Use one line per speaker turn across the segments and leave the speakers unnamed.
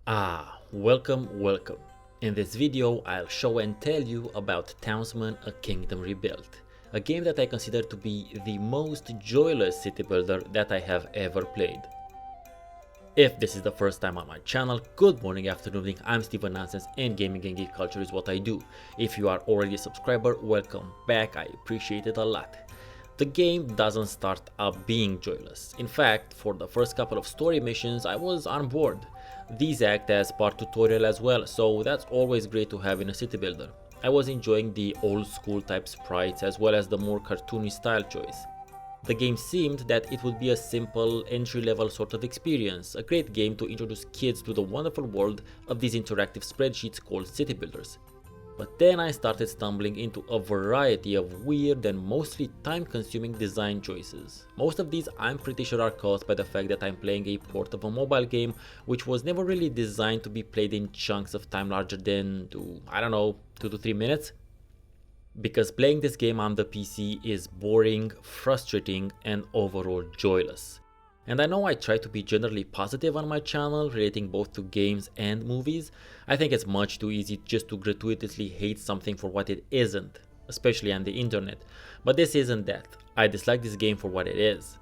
Welcome. In this video, I'll show and tell you about Townsmen A Kingdom Rebuilt, a game that I consider to be the most joyless city builder that I have ever played. If this is the first time on my channel, good morning, afternoon, evening, I'm StefaNonsense and gaming and geek culture is what I do. If you are already a subscriber, welcome back, I appreciate it a lot. The game doesn't start up being joyless. In fact, for the first couple of story missions, I was on board. These act as part tutorial as well, so that's always great to have in a city builder. I was enjoying the old school type sprites as well as the more cartoony style choice. The game seemed that it would be a simple entry-level sort of experience, a great game to introduce kids to the wonderful world of these interactive spreadsheets called city builders. But then I started stumbling into a variety of weird and mostly time-consuming design choices. Most of these I'm pretty sure are caused by the fact that I'm playing a port of a mobile game which was never really designed to be played in chunks of time larger than, 2 to 3 minutes. Because playing this game on the PC is boring, frustrating, and overall joyless. And I know I try to be generally positive on my channel, relating both to games and movies. I think it's much too easy just to gratuitously hate something for what it isn't, especially on the internet. But this isn't that. I dislike this game for what it is.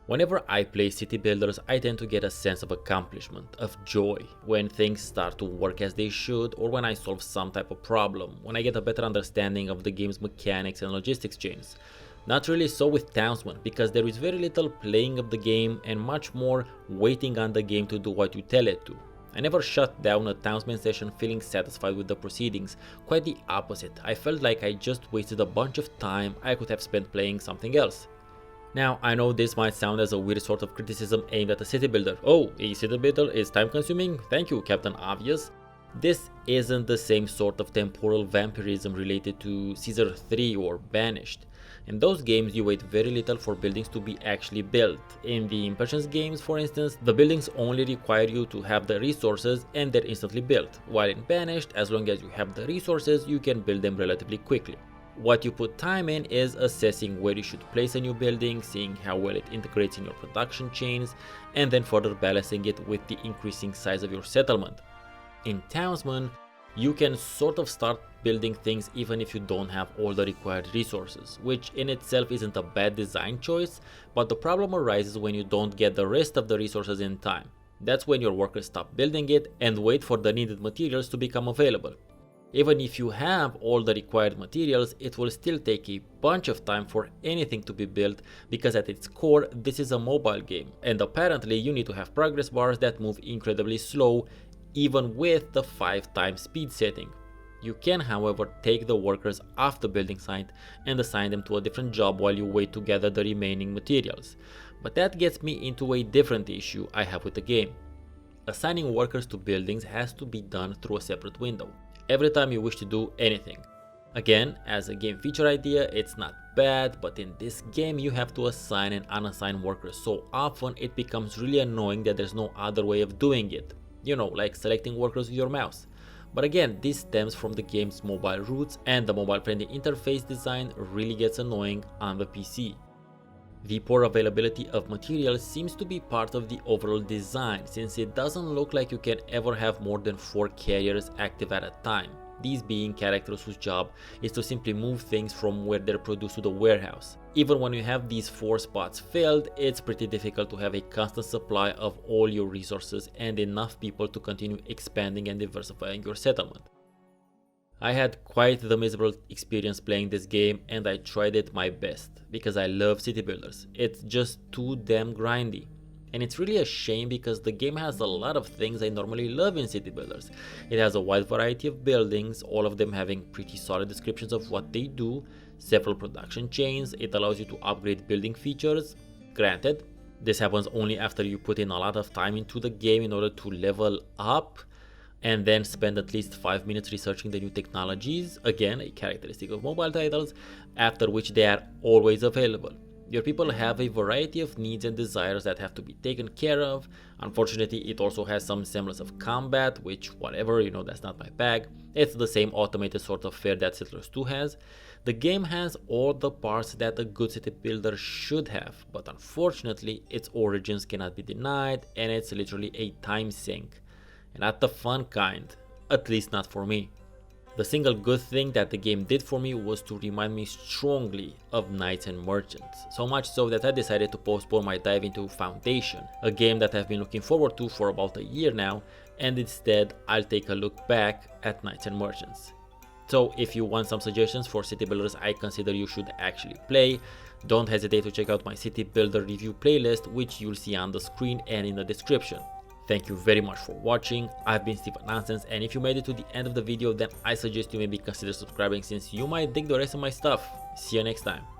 Whenever I play city builders, I tend to get a sense of accomplishment, of joy, when things start to work as they should, or when I solve some type of problem, when I get a better understanding of the game's mechanics and logistics chains. Not really so with Townsmen, because there is very little playing of the game and much more waiting on the game to do what you tell it to. I never shut down a Townsmen session feeling satisfied with the proceedings, quite the opposite. I felt like I just wasted a bunch of time I could have spent playing something else. Now, I know this might sound as a weird sort of criticism aimed at a city builder. Oh, a city builder is time consuming? Thank you, Captain Obvious. This isn't the same sort of temporal vampirism related to Caesar 3 or Banished. In those games, you wait very little for buildings to be actually built. In the Impatience games, for instance, the buildings only require you to have the resources and they're instantly built. While in Banished, as long as you have the resources, you can build them relatively quickly. What you put time in is assessing where you should place a new building, seeing how well it integrates in your production chains, and then further balancing it with the increasing size of your settlement. In Townsmen, you can sort of start building things even if you don't have all the required resources, which in itself isn't a bad design choice, but the problem arises when you don't get the rest of the resources in time. That's when your workers stop building it and wait for the needed materials to become available. Even if you have all the required materials, it will still take a bunch of time for anything to be built because at its core this is a mobile game, and apparently you need to have progress bars that move incredibly slow even with the 5x speed setting. You can, however, take the workers off the building site and assign them to a different job while you wait to gather the remaining materials. But that gets me into a different issue I have with the game. Assigning workers to buildings has to be done through a separate window, every time you wish to do anything. Again, as a game feature idea, it's not bad, but in this game you have to assign and unassign workers so often it becomes really annoying that there's no other way of doing it. You know, like selecting workers with your mouse. But again, this stems from the game's mobile roots, and the mobile-friendly interface design really gets annoying on the PC. The poor availability of materials seems to be part of the overall design, since it doesn't look like you can ever have more than 4 carriers active at a time. These being characters whose job is to simply move things from where they're produced to the warehouse. Even when you have these 4 spots filled, it's pretty difficult to have a constant supply of all your resources and enough people to continue expanding and diversifying your settlement. I had quite the miserable experience playing this game, and I tried it my best because I love city builders. It's just too damn grindy. And it's really a shame because the game has a lot of things I normally love in city builders. It has a wide variety of buildings, all of them having pretty solid descriptions of what they do, several production chains, it allows you to upgrade building features. Granted, this happens only after you put in a lot of time into the game in order to level up, and then spend at least 5 minutes researching the new technologies, again a characteristic of mobile titles, after which they are always available. Your people have a variety of needs and desires that have to be taken care of. Unfortunately, it also has some semblance of combat, which whatever, that's not my bag. It's the same automated sort of fare that Settlers 2 has. The game has all the parts that a good city builder should have, but unfortunately its origins cannot be denied and it's literally a time sink. and not the fun kind, at least not for me. The single good thing that the game did for me was to remind me strongly of Knights and Merchants, so much so that I decided to postpone my dive into Foundation, a game that I've been looking forward to for about a year now, and instead I'll take a look back at Knights and Merchants. So if you want some suggestions for city builders I consider you should actually play, don't hesitate to check out my city builder review playlist, which you'll see on the screen and in the description. Thank you very much for watching. I've been StefaNonsense, and if you made it to the end of the video, then I suggest you maybe consider subscribing since you might dig the rest of my stuff. See you next time.